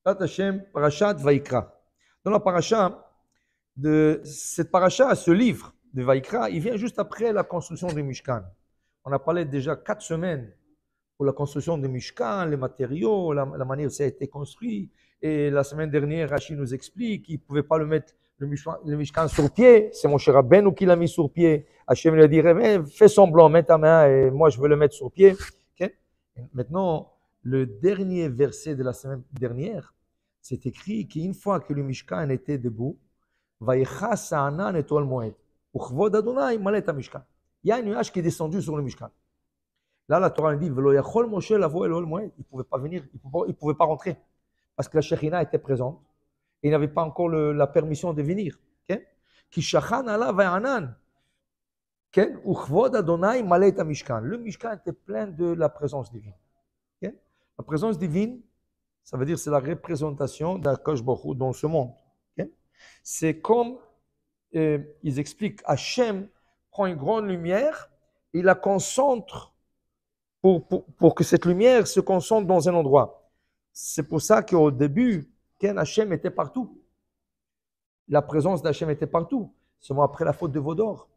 Hashem, Parashat Vaikra. Dans la paracha, cette paracha, ce livre de Vaikra, il vient juste après la construction du Mishkan. On a parlé déjà 4 semaines pour la construction du Mishkan, les matériaux, la manière dont ça a été construit. Et la semaine dernière, Rachid nous explique qu'il ne pouvait pas mettre le Mishkan sur pied. C'est mon cher Rabbeinu qui l'a mis sur pied. Hachem lui a dit, fais semblant, mets ta main et moi je veux le mettre sur pied. Okay? Maintenant, le dernier verset de la semaine dernière, c'est écrit qu'une fois que le Mishkan était debout, il y a un nuage qui est descendu sur le Mishkan. Là, la Torah dit, il ne pouvait pas venir, il ne pouvait pas rentrer, parce que la Shekhinah était présente, et il n'avait pas encore la permission de venir. Le Mishkan était plein de la présence divine. La présence divine, ça veut dire c'est la représentation d'Akadosh Baruch Hu dans ce monde. C'est comme, ils expliquent, Hachem prend une grande lumière, il la concentre pour que cette lumière se concentre dans un endroit. C'est pour ça qu'au début, Hachem était partout. La présence d'Hachem était partout. Seulement après la faute de Vaudor,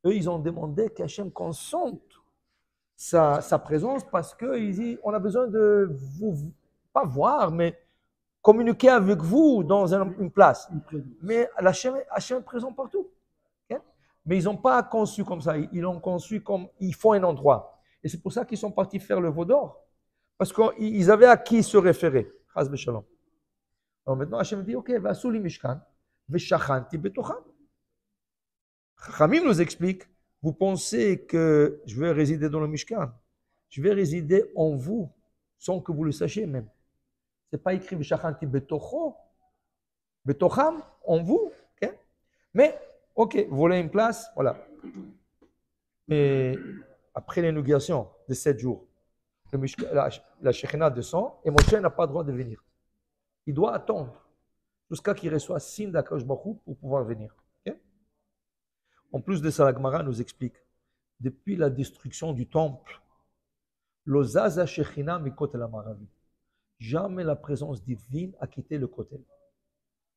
eux, ils ont demandé qu'Hachem concentre sa présence parce qu'ils disent, on a besoin de vous, pas voir, mais communiquer avec vous dans une place. Mais Hachem est présent partout. Mais ils n'ont pas conçu comme ça. Ils l'ont conçu comme il faut un endroit. Et c'est pour ça qu'ils sont partis faire le Vaudor. Parce qu'ils avaient à qui se référer. Chaz v'shalom. Alors maintenant, Hachem dit, ok, va sous les Mishkan, v'shachanti betocham. Chachamim nous explique, vous pensez que je vais résider dans le Mishkan. Je vais résider en vous, sans que vous le sachiez même. Ce n'est pas écrit v'shachanti betocho, betocham, en vous. Okay? Mais, ok, vous voulez une place, voilà. Mais après l'énugation de 7 jours, la Shekhinah descend et Moshe n'a pas le droit de venir. Il doit attendre jusqu'à qu'il reçoive signe d'Akadosh Baruch Hu pour pouvoir venir. Okay? En plus de ça, la Gemara nous explique, depuis la destruction du temple, l'Ozaza Shekhinah mikot el Amaravi. Jamais la présence divine a quitté le kotel.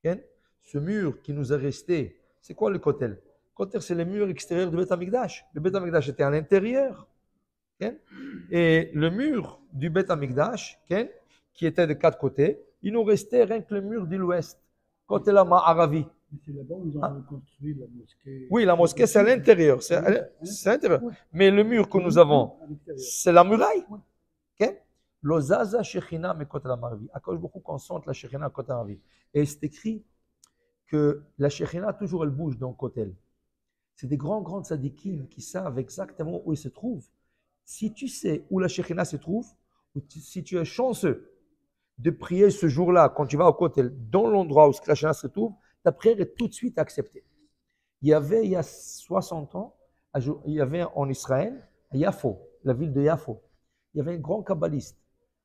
Okay? Ce mur qui nous est resté, c'est quoi le kotel? Le kotel, c'est le mur extérieur du Beth Amikdash. Le Beth Amikdash était à l'intérieur. Okay? Et le mur du Beth Amikdash, okay, qui était de 4 côtés, il nous restait rien que le mur de l'ouest, côté la Ma'aravi. C'est là-bas où ils ont construit la mosquée. Oui, la mosquée, c'est à l'intérieur. C'est à l'intérieur. Mais le mur que nous avons, c'est la muraille. Okay? L'Ozaza Shechina me côté la Ma'aravi. À cause beaucoup concentre la Shechina côté la Ma'aravi. Et c'est écrit que la Shechina, toujours, elle bouge dans le côté. C'est des grands tzadikim qui savent exactement où ils se trouvent. Si tu sais où la Shekhinah se trouve, ou si tu es chanceux de prier ce jour-là, quand tu vas au côté, dans l'endroit où la Shekhinah se trouve, ta prière est tout de suite acceptée. Il y a 60 ans, il y avait en Israël, à Yafo, la ville de Yafo, il y avait un grand kabbaliste.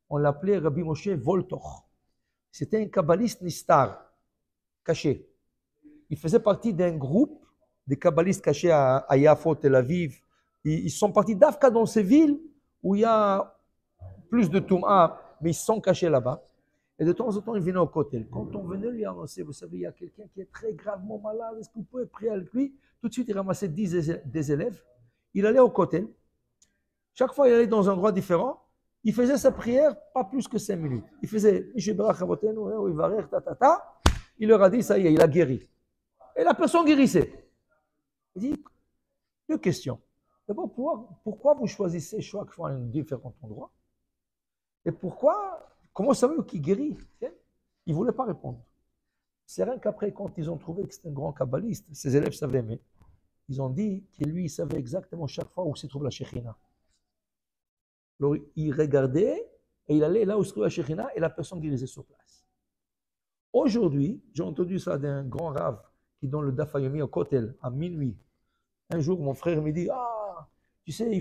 On l'appelait Rabbi Moshe Voltor. C'était un kabbaliste nistar, caché. Il faisait partie d'un groupe de kabbalistes cachés à Yafo, Tel Aviv. Ils sont partis d'Afka dans ces villes où il y a plus de Toum'a, mais ils sont cachés là-bas. Et de temps en temps, ils venaient au côté. Quand on venait lui annoncer, vous savez, il y a quelqu'un qui est très gravement malade, est-ce que vous pouvez prier avec lui? Tout de suite, il ramassait des élèves. Il allait au côté. Chaque fois, il allait dans un endroit différent. Il faisait sa prière, pas plus que 5 minutes. Il faisait, il leur a dit, ça y est, il a guéri. Et la personne guérissait. Il dit, 2 questions. D'abord, pourquoi vous choisissez chaque fois un différent endroit? Et comment savez-vous qu'il guérit? Il ne voulait pas répondre. C'est rien qu'après, quand ils ont trouvé que c'était un grand kabbaliste, ses élèves savaient, mais ils ont dit que lui, il savait exactement chaque fois où se trouve la Shekhinah. Alors, il regardait et il allait là où se trouve la Shekhinah et la personne guérissait sur place. Aujourd'hui, j'ai entendu ça d'un grand rave qui donne le Daf Yomi au Kotel à minuit. Un jour, mon frère me dit, tu sais,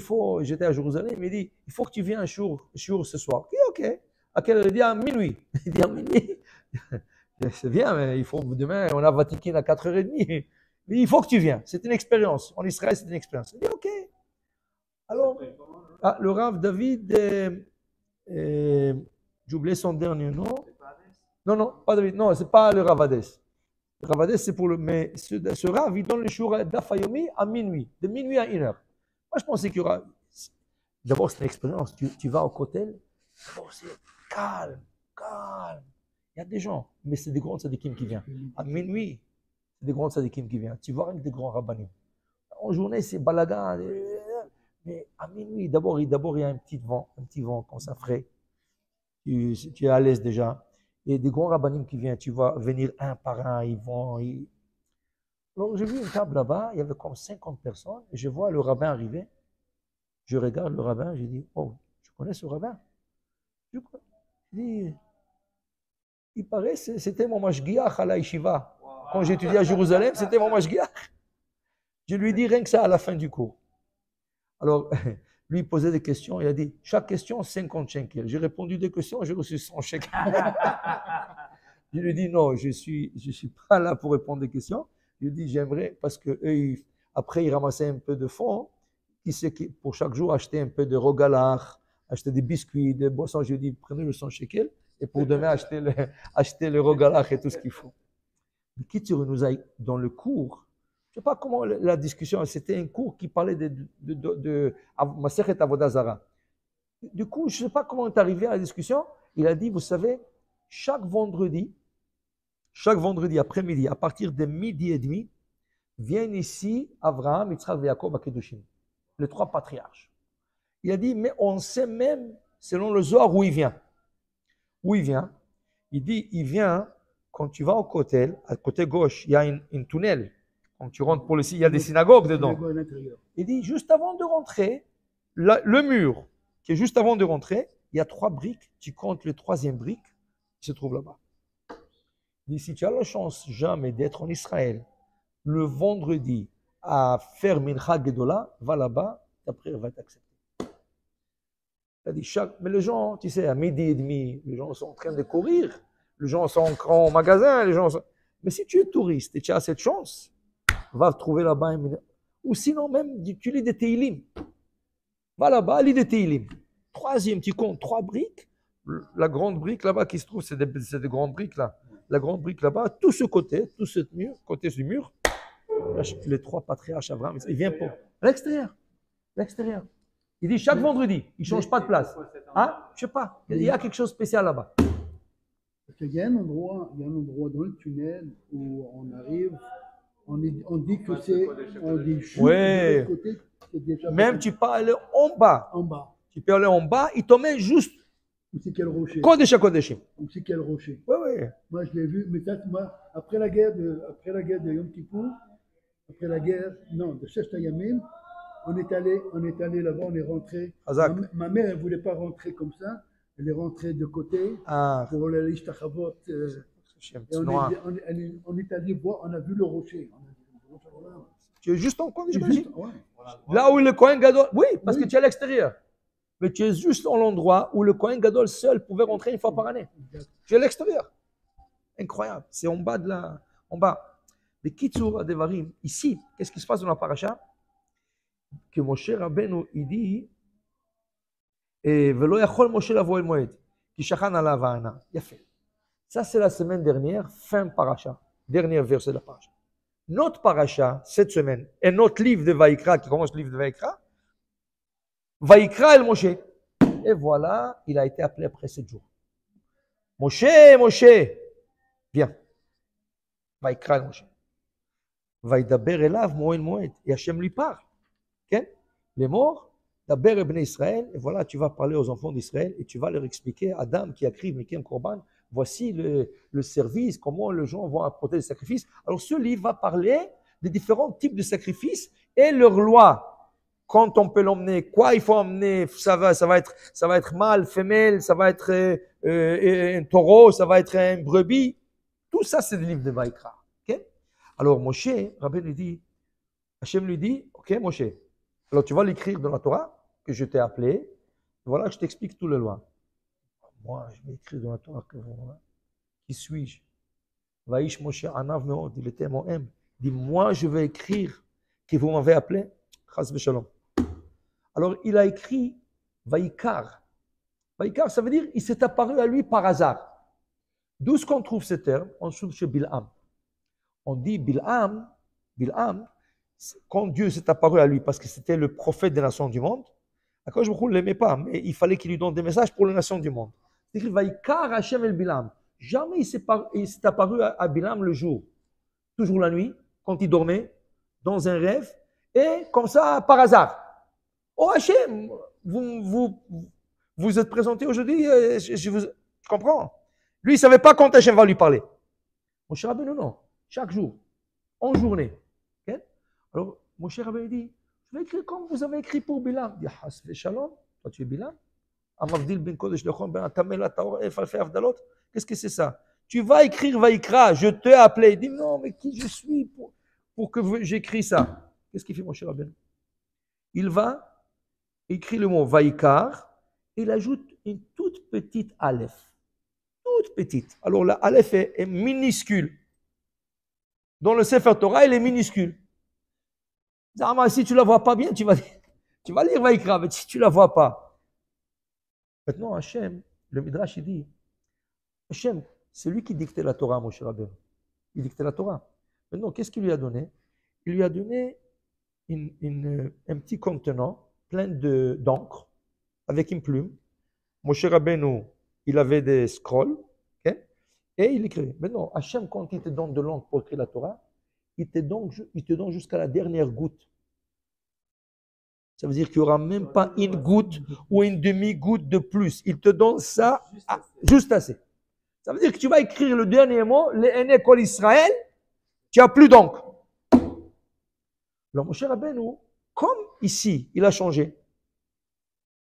j'étais à Jérusalem, il me dit, il faut que tu viennes un jour ce soir. Je dis, ok. À quelle heure? Il dit, à minuit. Il dit, à minuit. C'est bien, mais demain, on a Vatican à 4h30. Mais il faut que tu viennes. C'est une expérience. En Israël, c'est une expérience. Il dit, ok. Alors, le Rav David, j'ai oublié son dernier nom. Non, non, pas David. Non, c'est pas le Ravades. Le Ravades, c'est pour le. Mais ce Rav, il donne le jour d'Afayomi à minuit, de minuit à 1h. Moi, je pensais qu'il y aura. D'abord, c'est une expérience. Tu vas au cotel, c'est calme, calme. Il y a des gens, mais c'est des grands tzadikim qui viennent. À minuit, c'est des grands tzadikim qui viennent. Tu vois avec des grands rabbanim. En journée, c'est balagan. Mais à minuit, d'abord, il y a un petit vent quand ça frais. Tu es à l'aise déjà. Et des grands rabbanim qui viennent, tu vas venir un par un, ils vont. Alors, j'ai vu une table là-bas, il y avait comme 50 personnes, et je vois le rabbin arriver. Je regarde le rabbin, je dis, oh, je connais ce rabbin. Je dis, il paraît, c'était mon mashgiach à la yeshiva. Quand j'étudiais à Jérusalem, c'était mon mashgiach. Je lui dis rien que ça à la fin du cours. Alors, lui il posait des questions, il a dit, chaque question, 50 shekels. J'ai répondu des questions, j'ai reçu 100 shekels. Je lui ai dit, non, je suis pas là pour répondre des questions. Je lui ai dit, j'aimerais, parce que eux, après, ils ramassaient un peu de fonds. Qui sait qui, pour chaque jour, acheter un peu de rogalach, acheter des biscuits, des boissons. Je lui ai dit, prenez le 100 shekels et pour demain, acheter le rogalach et tout ce qu'il faut. Mais Kitsour nous a, dans le cours, je ne sais pas comment la discussion, c'était un cours qui parlait de Masechet Avodah Zara. Du coup, je ne sais pas comment on est arrivé à la discussion. Il a dit, vous savez, chaque vendredi après-midi, à partir de midi et demi, viennent ici Abraham, Yitzhak et Yaakov à Kedushim, les 3 patriarches. Il a dit, mais on sait même, selon le Zohar, où il vient. Où il vient? Il dit, il vient, quand tu vas au côté, à côté gauche, il y a une tunnel. Quand tu rentres pour le site, il y a des synagogues dedans. Il dit, juste avant de rentrer, le mur, qui est juste avant de rentrer, il y a 3 briques. Tu comptes le 3e brique, qui se trouve là-bas. Il dit, si tu as la chance jamais d'être en Israël, le vendredi, à faire Mincha Gedola, va là-bas, ta prière va être acceptée. Il a dit, mais les gens, tu sais, à midi et demi, les gens sont en train de courir, les gens sont en magasin, mais si tu es touriste et tu as cette chance, va trouver là-bas ou sinon même, tu lis des Teilim. Va là-bas, lis des Teilim. 3e, tu comptes 3 briques. La grande brique là-bas qui se trouve, c'est des grandes briques là. La grande brique là-bas, tout ce côté, tout ce mur, côté du mur, les 3 patriarches Abraham, il vient pour l'extérieur. L'extérieur. Il dit chaque vendredi, il ne change pas de place. Hein? Je ne sais pas. Il y a quelque chose de spécial là-bas. Parce qu'il y a un endroit dans le tunnel où on arrive, on dit que c'est, on dit chou, ouais. De l'autre côté, c'est déjà même tu peux aller en bas. En bas. Tu peux aller en bas, il te met juste. Où c'est quel rocher? Kodeshim. Où c'est quel rocher? Oui, oui. Moi, je l'ai vu, mais ça, moi, après la guerre de Yom Kippour, de Sheshet Hayamim, on est allé là-bas, on est rentré. Ma mère, elle ne voulait pas rentrer comme ça. Elle est rentrée de côté pour le Ishtachavot. On est allé voir, on a vu le rocher. Tu es juste en coin de ouais. Là où le Kohen Gadol. Oui, parce que tu es à l'extérieur. Mais tu es juste dans l'endroit où le Kohen Gadol seul pouvait rentrer une fois par année. Tu es à l'extérieur. Incroyable. C'est en bas en bas. Mais Kitsour Adevarim, ici, qu'est-ce qui se passe dans la paracha? Que Moshe Rabbeinu, il dit, Velo yachol Moshe lavo el moed, ki shachan alav ha'ana. Yafé. Ça, c'est la semaine dernière, fin paracha. Dernier verset de la paracha. Notre paracha, cette semaine, et notre livre de Vaïkra, qui commence le livre de Vaïkra, Vaïkra el Moshe. Et voilà, il a été appelé après 7 jours. Moshe, viens. Vaïkra el Moshe. Vaïdaber elav moed moed. Et Hachem lui parle. Okay? Les morts, d'Aber et Bnei Israël, et voilà, tu vas parler aux enfants d'Israël et tu vas leur expliquer, Adam qui a écrit Mikem Korban, voici le service, comment les gens vont apporter des sacrifices. Alors ce livre va parler des différents types de sacrifices et leurs lois. Quand on peut l'emmener, quoi il faut emmener, ça va être mâle, femelle, ça va être un taureau, ça va être un brebis. Tout ça, c'est le livre de Vaïkra. Okay? Alors Moshe, Rabbeinu dit, Hachem lui dit, ok Moshe, alors tu vas l'écrire dans la Torah, que je t'ai appelé, voilà, je t'explique toutes les lois. Moi, je vais écrire dans la Torah que voilà. Qui suis-je? Vaïsh Moshe Anav Meod, il était mon M. Il dit, moi, je vais écrire que vous m'avez appelé, Chas v'Shalom. Alors, il a écrit Vaïkar. Vaïkar, ça veut dire, il s'est apparu à lui par hasard. D'où est-ce qu'on trouve ce terme? On trouve chez Bilham. On dit Bilham, quand Dieu s'est apparu à lui, parce que c'était le prophète des nations du monde, Akadosh Baruch Hu ne l'aimait pas, mais il fallait qu'il lui donne des messages pour les nations du monde. C'est écrit Vaikar Hashem el Bilham. Jamais il s'est apparu à Bilham le jour, toujours la nuit, quand il dormait, dans un rêve, et comme ça, par hasard. Oh Hashem, vous êtes présenté aujourd'hui, je comprends. Lui, il ne savait pas quand Hashem va lui parler. Moshe Rabbeinu, non. Chaque jour, en journée. Okay? Alors, Moshe Rabbeinu dit, je vais écrire comme vous avez écrit pour Bilam. Il dit, Hasve Shalom, toi tu es Bilam. Amavdil ben Kodesh lechon ben Atamela Taor Efalfe Avdalot. Qu'est-ce que c'est ça? Tu vas écrire Vaikra, je t'ai appelé. Il dit, non, mais qui je suis pour que j'écris ça? Qu'est-ce qu'il fait Moshe Rabbeinu? Il va écrire le mot Vaikar et il ajoute une toute petite Aleph. Toute petite. Alors la Aleph est minuscule. Dans le Sefer Torah, elle est minuscule. Si tu ne la vois pas bien, tu vas lire Vaikra, mais si tu ne la vois pas. Maintenant, Hachem, le Midrash, il dit, Hachem, c'est lui qui dictait la Torah, Moshe Rabbeinu. Il dictait la Torah. Maintenant, qu'est-ce qu'il lui a donné? Il lui a donné un petit contenant plein d'encre avec une plume. Moshe Rabbeinu, il avait des scrolls, okay? Et il écrivait. Maintenant, Hachem, quand il te donne de l'encre pour écrire la Torah, il te donne jusqu'à la dernière goutte. Ça veut dire qu'il n'y aura même pas une goutte ou une demi-goutte de plus. Il te donne ça juste assez. Ça veut dire que tu vas écrire le dernier mot, les Ene Kol Israël, tu n'as plus d'encre. Alors, Moshe Rabbeinu, comme ici, il a changé.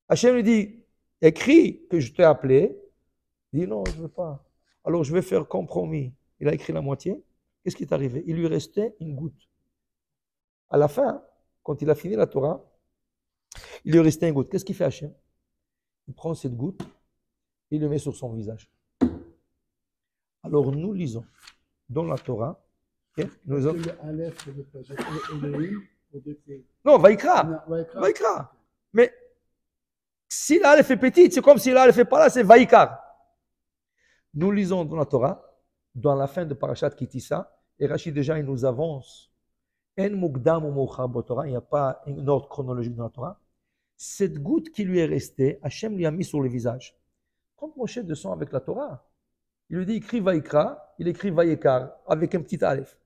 Hachem lui dit, écris que je t'ai appelé. Il dit, non, je ne veux pas. Alors, je vais faire compromis. Il a écrit la moitié. Qu'est-ce qui est arrivé? Il lui restait une goutte. À la fin, quand il a fini la Torah, il lui restait une goutte. Qu'est-ce qu'il fait Hachem? Il prend cette goutte et il le met sur son visage. Alors, nous lisons dans la Torah. Okay, nous avons... Non, Vaikra. Vaikra. Mais si l'Aleph est petite, c'est comme si l'Aleph n'est pas là, c'est Vaikar. Nous lisons dans la Torah, dans la fin de Parashat Kitissa, et Rachid déjà il nous avance. En mukdam ou mouchar b'Torah, il n'y a pas une ordre chronologique dans la Torah. Cette goutte qui lui est restée, Hachem lui a mis sur le visage. Quand Moshe descend avec la Torah, il lui dit écrit Vaikra, il écrit Vaikar avec un petit Aleph.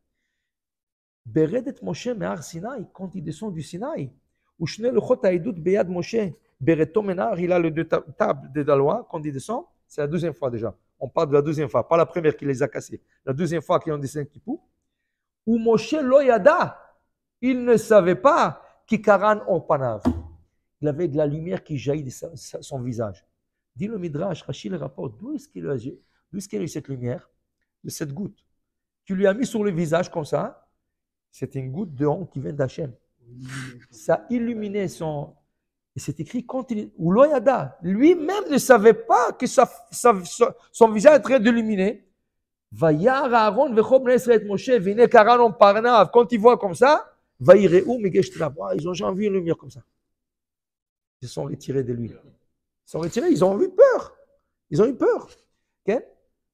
Beredet Moshe me'ar Sinaï, quand il descend du Sinaï, ou Shne lechot ha'edut beyad Moshe, bereto menar, il a les deux tables de la loi, quand il descend, c'est la deuxième fois déjà. On parle de la deuxième fois, pas la première qui les a cassés. La deuxième fois qu'ils ont descendu Kippur. Où Moshe lo yada, il ne savait pas Kikaran Orpanav. Il avait de la lumière qui jaillit de son visage. Dit le Midrash, Rachid le rapporte, d'où est-ce qu'il a eu cette lumière? De cette goutte. Tu lui as mis sur le visage comme ça, c'est une goutte de honte qui vient d'Hachem. Ça a illuminé son... Et c'est écrit quand il... Ou Loyada, lui-même ne savait pas que son visage est très illuminé. Vayar Aaron vecho bnei Israël et Moshe vine karan parnav. Quand ils voient comme ça, vayireu migesh trab. Ils ont jamais vu une lumière comme ça. Ils se sont retirés de lui. Ils sont retirés, ils ont eu peur. Ils ont eu peur. Okay?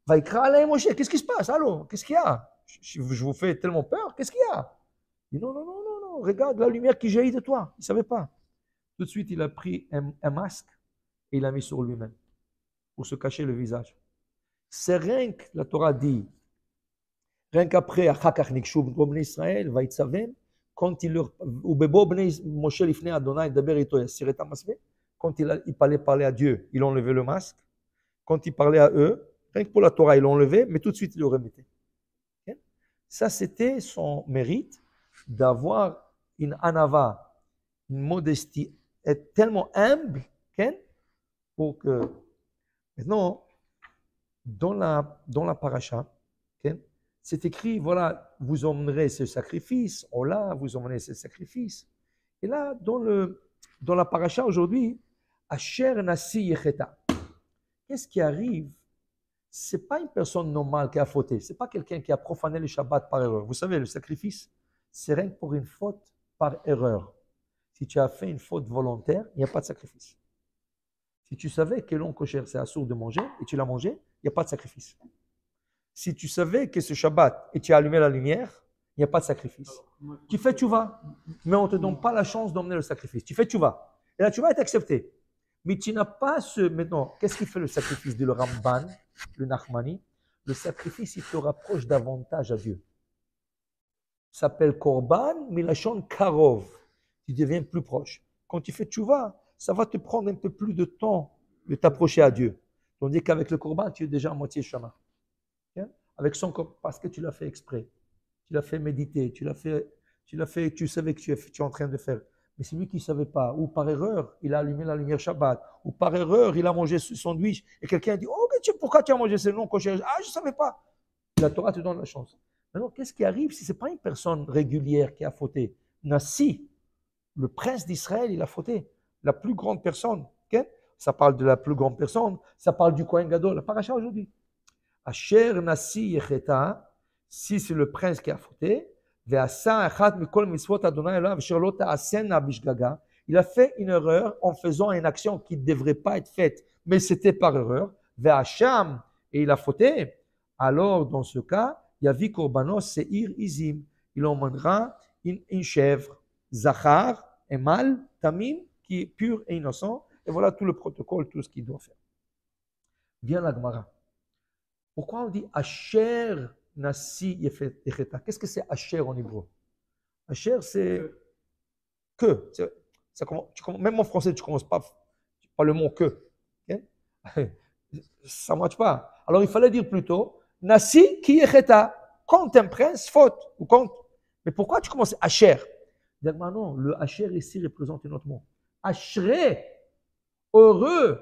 Vaikra alei Moshe, qu'est-ce qui se passe? Allô, qu'est-ce qu'il y a? Je vous fais tellement peur, qu'est-ce qu'il y a? Il dit non, regarde la lumière qui jaillit de toi. Il ne savait pas. Tout de suite, il a pris un masque et il l'a mis sur lui-même pour se cacher le visage. C'est rien que la Torah dit, rien qu'après, Achakach Nikshu b'nei Israël, Vaïtzavem, quand il leur, ou bebo bnei Moshe lifnei Adonai daber ito yasir et hamasve, quand il fallait parler à Dieu, il enlevait le masque. Quand il parlait à eux, rien que pour la Torah, il l'enlevait, mais tout de suite, il le remettait. Okay? Ça, c'était son mérite d'avoir une anava, une modestie, être tellement humble, okay? Pour que, maintenant, dans la paracha, okay, c'est écrit, voilà, vous emmènerez ce sacrifice, oh là, vous emmenez ce sacrifice. Et là, dans la paracha aujourd'hui, Asher Nasi Yecheta. Qu'est-ce qui arrive? Ce n'est pas une personne normale qui a fauté, ce n'est pas quelqu'un qui a profané le Shabbat par erreur. Vous savez, le sacrifice, c'est rien que pour une faute par erreur. Si tu as fait une faute volontaire, il n'y a pas de sacrifice. Si tu savais que l'on kosher, c'est assourd de manger, et tu l'as mangé, il n'y a pas de sacrifice. Si tu savais que ce Shabbat et tu as allumé la lumière, il n'y a pas de sacrifice. Tu fais tchouva, mais on ne te donne pas la chance d'emmener le sacrifice. Tu fais tchouva. Et la tchouva est acceptée. Mais tu n'as pas ce... Maintenant, qu'est-ce qui fait le sacrifice, dit le Ramban, le Nachmani? Le sacrifice, il te rapproche davantage à Dieu. Ça s'appelle Korban, Milachon Karov. Tu deviens plus proche. Quand tu fais tchouva, ça va te prendre un peu plus de temps de t'approcher à Dieu. Tandis qu'avec le Korban, tu es déjà à moitié chemin. Avec son corps, parce que tu l'as fait exprès. Tu l'as fait méditer, tu savais que tu es en train de faire. Mais c'est lui qui ne savait pas, ou par erreur, il a allumé la lumière Shabbat, ou par erreur, il a mangé ce sandwich, et quelqu'un dit, oh, pourquoi tu as mangé ce non kosher? Ah, je ne savais pas. La Torah te donne la chance. Maintenant, qu'est-ce qui arrive si ce n'est pas une personne régulière qui a fauté? Nassi, le prince d'Israël, il a fauté. La plus grande personne. Okay? Ça parle de la plus grande personne, ça parle du Kohen Gadol, la paracha aujourd'hui. Asher Nassi Yecheta, si c'est le prince qui a fauté, il a fait une erreur en faisant une action qui ne devrait pas être faite, mais c'était par erreur, et il a fauté, alors dans ce cas, Yavi Korbanos Seir Izim, il emmènera une chèvre, Zachar, un mâle, Tamim, qui est pur et innocent, et voilà tout le protocole, tout ce qu'il doit faire. Vient la Gemara. Pourquoi on dit Asher Nassi Yecheta? Qu'est-ce que c'est Asher en hébreu? Asher, c'est que. Même en français, tu ne commences pas le mot que. Okay? Ça ne marche pas. Alors il fallait dire plutôt Nassi qui Yecheta. Quand un prince faute. Ou quand... Mais pourquoi tu commences Asher? Non, le Asher ici représente un autre mot. Ashré, heureux,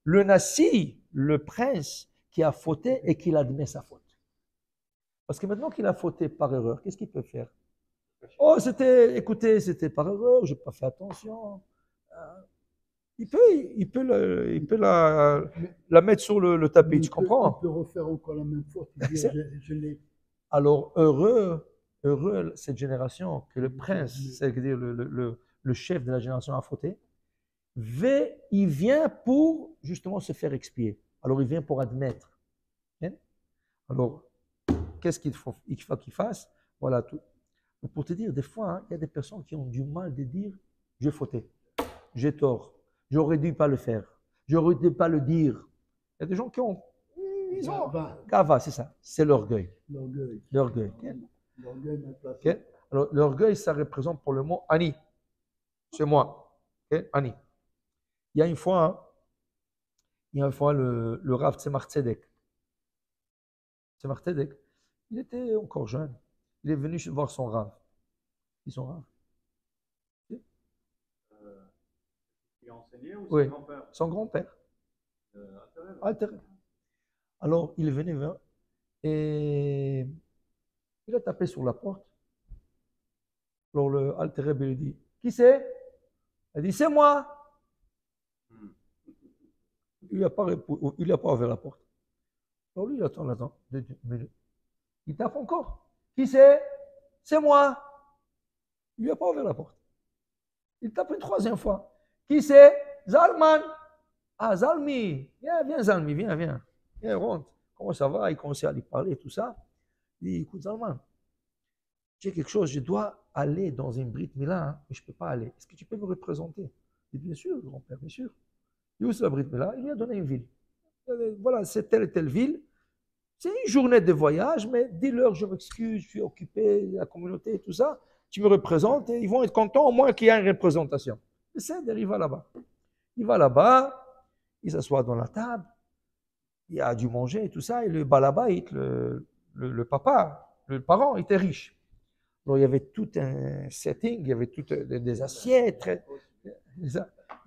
le Nassi, le prince qui a fauté et qui admet sa faute. Parce que maintenant qu'il a fauté par erreur, qu'est-ce qu'il peut faire? Oh, écoutez, c'était par erreur, je n'ai pas fait attention. Il peut la mettre sur le tapis, tu comprends? Il peut refaire encore la même faute. Je l'ai. Alors, heureux cette génération, que le prince, c'est-à-dire le chef de la génération a fauté, il vient pour justement se faire expier. Alors, il vient pour admettre. Alors, qu'est-ce qu'il faut qu'il fasse? Voilà tout. Pour te dire, des fois, il y a des personnes qui ont du mal de dire « j'ai fauté, j'ai tort, j'aurais dû pas le faire, j'aurais dû pas le dire ». Il y a des gens qui ont... Ils ont... Gava, c'est ça, c'est l'orgueil. L'orgueil. Okay? Alors, l'orgueil, ça représente pour le mot « ani ». C'est moi. Okay? Ani. Il y a une fois le Rav Tzemach Tzedek. Tzemach Tzedek, il était encore jeune. Il est venu voir son Rav. Ils sont Rav. Il a enseigné ou oui. Son grand-père? Son grand-père. Alter. Alors, il est venu vers et il a tapé sur la porte. Alors, le Alter Rebbe lui dit, qui c'est? Il dit, c'est moi. Il n'a pas ouvert la porte. Alors lui, il attend 2 minutes. Il tape encore. Qui c'est? C'est moi. Il n'a pas ouvert la porte. Il tape une 3e fois. Qui c'est? Zalman. Ah, Zalmi. Viens, Zalmi, viens. Viens, rentre. Comment ça va? Il commençait à lui parler, tout ça. Il dit, écoute, Zalman, j'ai quelque chose, je dois aller dans une Brit Mila, mais je ne peux pas aller. Est-ce que tu peux me représenter? Il dit, bien sûr, grand-père, bien sûr. Il dit, où c'est la Brit Mila? Il lui a donné une ville. Voilà, c'est telle et telle ville. C'est une journée de voyage, mais dis-leur, je m'excuse, je suis occupé, la communauté, tout ça. Tu me représentes et ils vont être contents au moins qu'il y ait une représentation. Et c'est, il va là-bas. Il va là-bas, il s'assoit dans la table, il a dû manger et tout ça, et le balabait, le papa, le parent, était riche. Alors il y avait tout un setting, il y avait toutes des assiettes, il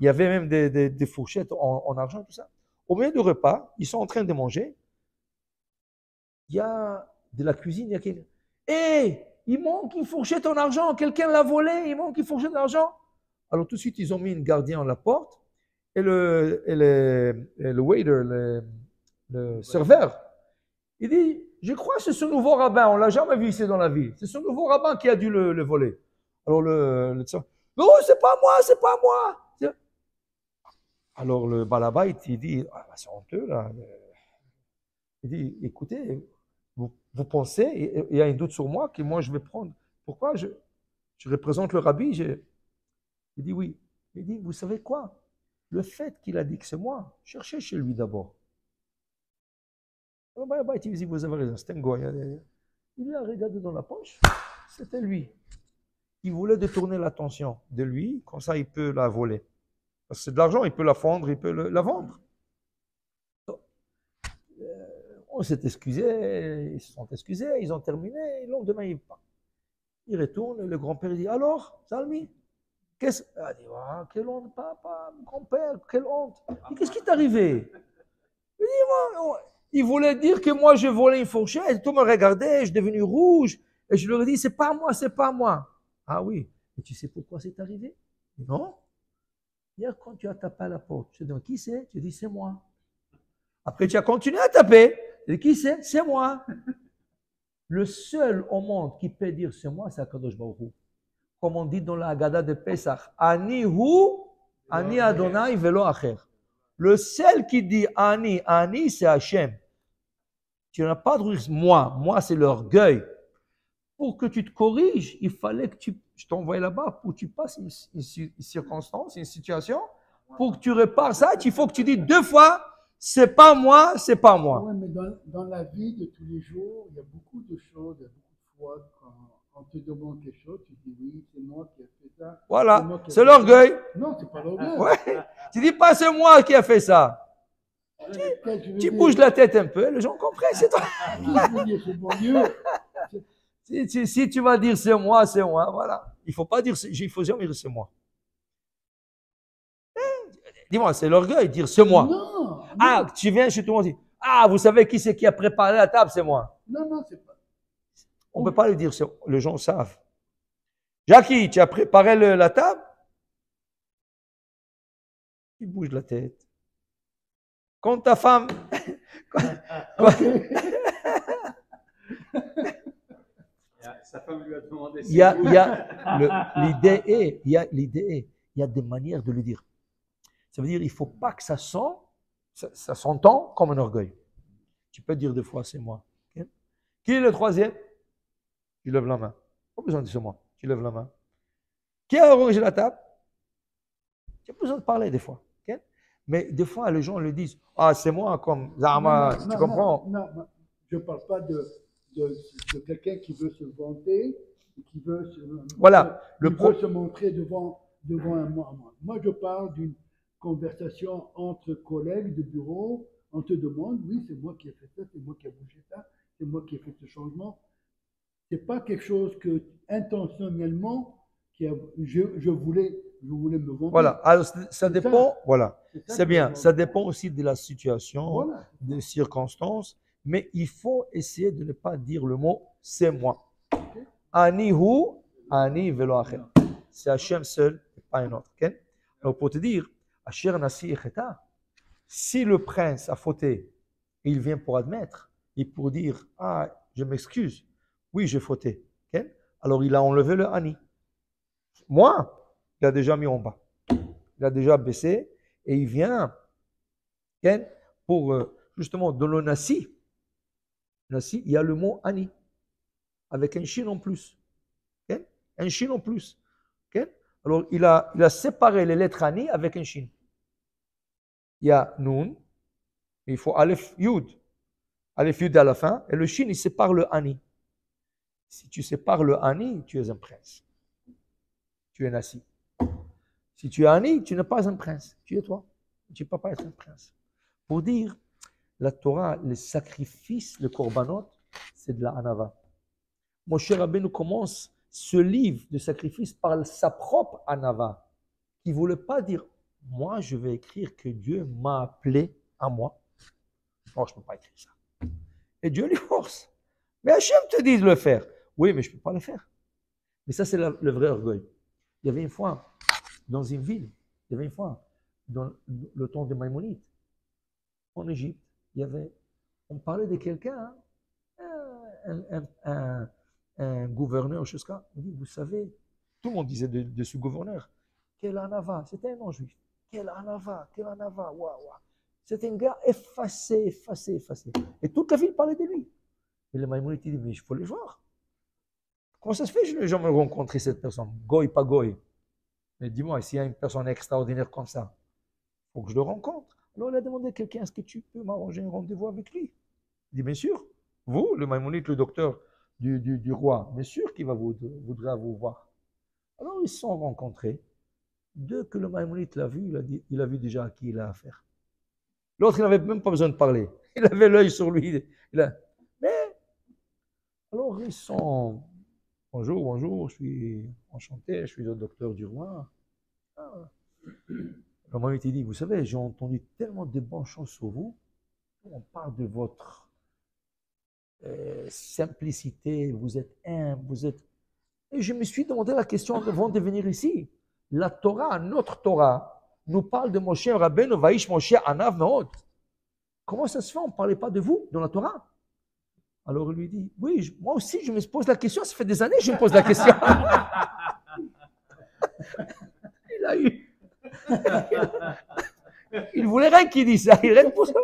y avait même des fourchettes en argent, tout ça. Au milieu du repas, ils sont en train de manger. Il y a de la cuisine, il y a quelqu'un. Hé, il manque une fourchette en argent, quelqu'un l'a volé, il manque une fourchette d'argent. Alors tout de suite, ils ont mis un gardien à la porte et le waiter, le serveur, il dit, je crois que c'est ce nouveau rabbin, on ne l'a jamais vu ici dans la ville. C'est ce nouveau rabbin qui a dû le voler. Alors le non, c'est pas moi. Alors le balabait, il dit, ah, c'est honteux là. Il dit, écoutez, vous pensez, il y a un doute sur moi, que moi je vais prendre. Pourquoi je représente le rabbi? Il dit oui. Il dit, vous savez quoi? Le fait qu'il a dit que c'est moi, cherchez chez lui d'abord. Vous avez raison, c'était un goy. Il lui a regardé dans la poche, c'était lui. Il voulait détourner l'attention de lui, comme ça il peut la voler. Parce que c'est de l'argent, il peut la fondre, il peut la vendre. On s'est excusé, ils se sont excusés, ils ont terminé, et le lendemain il retourne, le grand-père dit, alors, Salmi, qu'est-ce... Il dit, ah, quelle honte, papa, grand-père, quelle honte. Qu'est-ce qui t'est arrivé? Il dit, moi, il voulait dire que moi je volais une fourchette, tout me regardait, je suis devenu rouge, et je leur ai dit, c'est pas moi, c'est pas moi. Ah oui, et tu sais pourquoi c'est arrivé? Non. Hier, quand tu as tapé à la porte, tu te dis, qui c'est? Tu dis, c'est moi. Après, tu as continué à taper. Tu dis, qui c'est? C'est moi. Le seul au monde qui peut dire c'est moi, c'est Akadosh Baruch Hu. Comme on dit dans la Haggadah de Pesach, Ani hu, Ani Adonai velo acher. Le seul qui dit Ani, Ani, c'est Hachem. Tu n'as pas de dire moi. Moi, c'est l'orgueil. Pour que tu te corriges, il fallait que je t'envoie là-bas pour que tu passes une circonstance, une situation, pour que tu répares ça. Il faut que tu dises 2 fois, c'est pas moi, c'est pas moi. Oui, mais dans la vie de tous les jours, il y a beaucoup de choses, il y a beaucoup de fois quand on te demande quelque chose, tu dis oui, c'est moi qui ai fait ça. Voilà, c'est l'orgueil. Non, c'est pas l'orgueil. Ouais. Tu dis pas c'est moi qui ai fait ça. Tu bouges la tête un peu, les gens comprennent, c'est toi. C'est bon Dieu. Si tu vas dire c'est moi, voilà. Il ne faut pas dire, il faut jamais dire c'est moi. Dis-moi, c'est l'orgueil, dire c'est moi. Non. Ah, tu viens chez tout le monde et dis, ah, vous savez qui c'est qui a préparé la table, c'est moi. Non, c'est pas. On ne peut pas le dire, les gens savent. Jackie, tu as préparé la table? Il bouge la tête. Quand ta femme... Sa femme lui a demandé. L'idée est, il y a des manières de le dire. Ça veut dire, il ne faut pas que ça s'entend comme un orgueil. Tu peux dire 2 fois, c'est moi. Okay? Qui est le troisième? Tu lèves la main. Pas besoin de dire c'est moi. Tu lèves la main. Qui a arrangé la table? Tu as besoin de parler des fois. Okay? Mais des fois, les gens le disent, ah, c'est moi, comme Zahama, tu comprends? Non, je ne parle pas de quelqu'un qui veut se vanter, qui veut se, voilà, veut se montrer devant un moi. Moi, je parle d'une conversation entre collègues de bureau. On te demande, oui, c'est moi qui ai fait ça, c'est moi qui ai bougé ça, c'est moi qui ai fait ce changement. Ce n'est pas quelque chose que, intentionnellement, je voulais me vanter. Voilà, alors ça dépend, voilà, c'est bien, ça dépend aussi de la situation, voilà, des circonstances. Mais il faut essayer de ne pas dire le mot « c'est moi ». Ani hu, ani velo acher. C'est Hachem seul, et pas un autre. Okay? Alors pour te dire, Asher nasi echeta, si le prince a fauté, et il vient pour admettre, et pour dire « ah, je m'excuse, oui, j'ai fauté okay? ». Alors il a enlevé le ani. Moi, il a déjà mis en bas. Il a déjà baissé, et il vient okay? Pour justement dans le nasi. Nasi, il y a le mot ani, avec un shin en plus. Okay? Un shin en plus. Okay? Alors, il a séparé les lettres ani avec un shin. Il y a nun, il faut alef yud. Alef yud à la fin, et le shin, il sépare le ani. Si tu sépares le ani, tu es un prince. Tu es nasi. Si tu es ani, tu n'es pas un prince. Tu es toi. Tu ne peux pas être un prince. Pour dire, la Torah, le sacrifice, le korbanot, c'est de la anava. Moshe Rabbeinu commence ce livre de sacrifice par sa propre anava, qui ne voulait pas dire, moi je vais écrire que Dieu m'a appelé à moi. Non, je ne peux pas écrire ça. Et Dieu lui force. Mais Hachem te dit de le faire. Oui, mais je ne peux pas le faire. Mais ça, c'est le vrai orgueil. Il y avait une fois, dans une ville, dans le temps des Maïmonides, en Égypte, on parlait de quelqu'un, un gouverneur jusqu'à, on dit, vous savez, tout le monde disait de ce gouverneur, quel anava, c'était un non-juif, quel anava, waouh. C'était un gars effacé. Et toute la ville parlait de lui. Et le Maïmonide, il dit, mais il faut les voir. Comment ça se fait que je n'ai jamais rencontré cette personne? Goy, pas goy. Mais dis-moi, s'il y a une personne extraordinaire comme ça, il faut que je le rencontre. Alors il a demandé à quelqu'un, est-ce que tu peux m'arranger un rendez-vous avec lui? Il dit, bien sûr. Vous, le Maïmonide, le docteur du roi, bien sûr qu'il voudra vous voir. Alors ils se sont rencontrés. Dès que le Maïmonide l'a vu, il a vu déjà à qui il a affaire. L'autre, il n'avait même pas besoin de parler. Il avait l'œil sur lui. Mais, alors ils sont... Bonjour, bonjour, je suis enchanté, je suis le docteur du roi. Ah. Le Maïmonide dit, vous savez, j'ai entendu tellement de bonnes choses sur vous. On parle de votre simplicité, vous êtes humble, vous êtes... Et je me suis demandé la question avant de venir ici. La Torah, notre Torah, nous parle de Moshe Rabbeinu, Vaïsh Moshe Anav Meod. Comment ça se fait, on ne parlait pas de vous dans la Torah? Alors il lui dit, oui, moi aussi je me pose la question, ça fait des années que je me pose la question. Il a eu... Il voulait rien qu'il dise ça, il rien pour ça.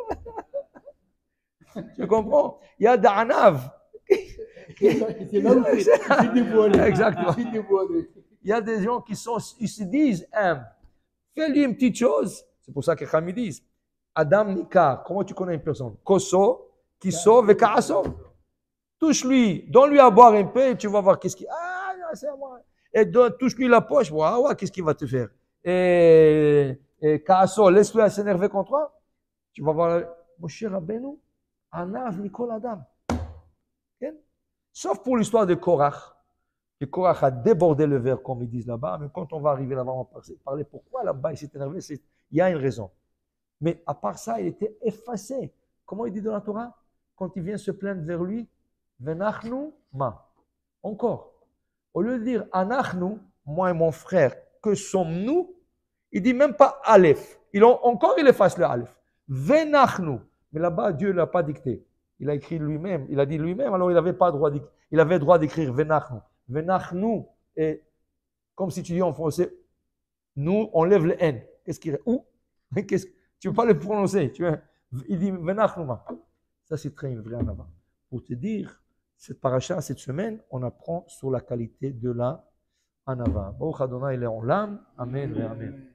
Tu comprends? Il y a d'Anav. C'est là où c'est dévoilé. Exactement. C'est dévoilé. Il y a des gens ils se disent, fais-lui une petite chose. C'est pour ça que Khami disent, Adam Nikar, comment tu connais une personne? Koso, Kiso, Vekaaso. Touche-lui, donne-lui à boire un peu et tu vas voir qu'est-ce qu'il... Ah, non, c'est à moi. Et touche-lui la poche, waouh, qu'est-ce qu'il va te faire? Et Kaaso, laisse-le s'énerver contre toi. Tu vas voir, Moshe Rabbeinu, Anav Nikol Adam. Sauf pour l'histoire de Korach. Que Korach a débordé le verre, comme ils disent là-bas. Mais quand on va arriver là-bas, on va parler pourquoi là-bas il s'est énervé. Il y a une raison. Mais à part ça, il était effacé. Comment il dit dans la Torah? Quand il vient se plaindre vers lui, Venachnu ma. Encore. Au lieu de dire Anachnu, moi et mon frère, que sommes-nous? Il dit même pas Aleph. Encore il efface le Aleph. Venachnu. Mais là-bas, Dieu ne l'a pas dicté. Il a écrit lui-même. Il a dit lui-même, alors il n'avait pas droit d'écrire. Il avait le droit d'écrire Venachnu. Venachnu. Et comme si tu dis en français, nous, on lève le N. Qu'est-ce qu'il y a? Où? Tu ne veux pas le prononcer. Il dit Venachnu ma. Ça, c'est très vrai en avant. Pour te dire, cette paracha, cette semaine, on apprend sur la qualité de la anava. Baruch Adonai Le'olam. Amen. Amen.